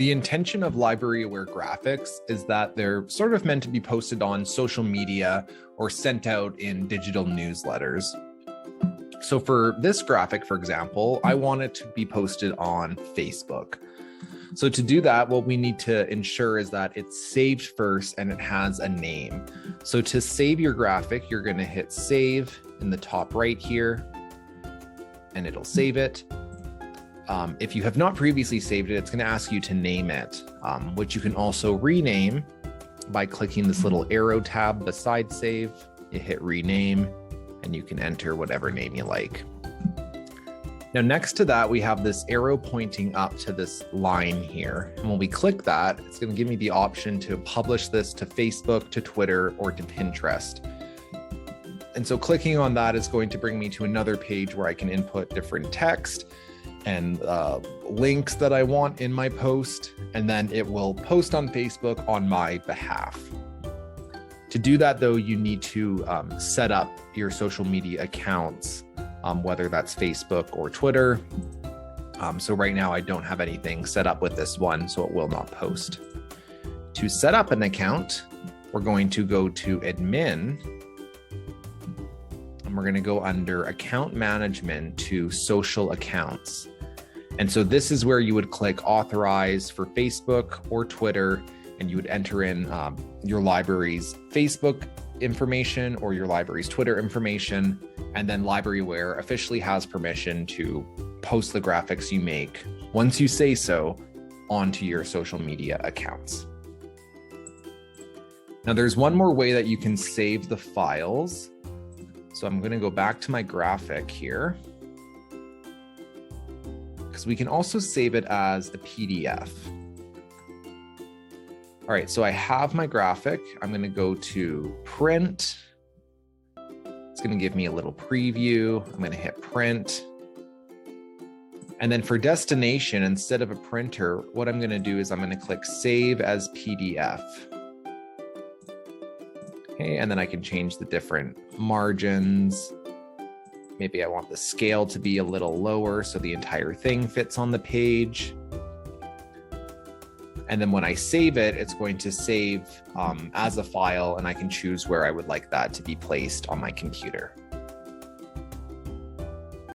The intention of LibraryAware graphics is that they're sort of meant to be posted on social media or sent out in digital newsletters. So for this graphic, for example, I want it to be posted on Facebook. So to do that, what we need to ensure is that it's saved first and it has a name. So to save your graphic, you're going to hit save in the top right here, and it'll save it. If you have not previously saved it, it's going to ask you to name it, which you can also rename by clicking this little arrow tab beside save. You hit rename, and you can enter whatever name you like. Now, next to that, we have this arrow pointing up to this line here. And when we click that, it's going to give me the option to publish this to Facebook, to Twitter, or to Pinterest. And so clicking on that is going to bring me to another page where I can input different text and links that I want in my post, and then it will post on Facebook on my behalf. To do that, though, you need to set up your social media accounts, whether that's Facebook or Twitter. So right now I don't have anything set up with this one, so it will not post. To set up an account, we're going to go to admin, and we're going to go under account management to social accounts. And so this is where you would click authorize for Facebook or Twitter, and you would enter in your library's Facebook information or your library's Twitter information, and then LibraryAware officially has permission to post the graphics you make, once you say so, onto your social media accounts. Now there's one more way that you can save the files. So I'm going to go back to my graphic here, because we can also save it as a PDF. All right, so I have my graphic. I'm going to go to print. It's going to give me a little preview. I'm going to hit print. And then for destination, instead of a printer, what I'm going to do is I'm going to click save as PDF. Okay, and then I can change the different margins. Maybe I want the scale to be a little lower so the entire thing fits on the page. And then when I save it, it's going to save as a file, and I can choose where I would like that to be placed on my computer.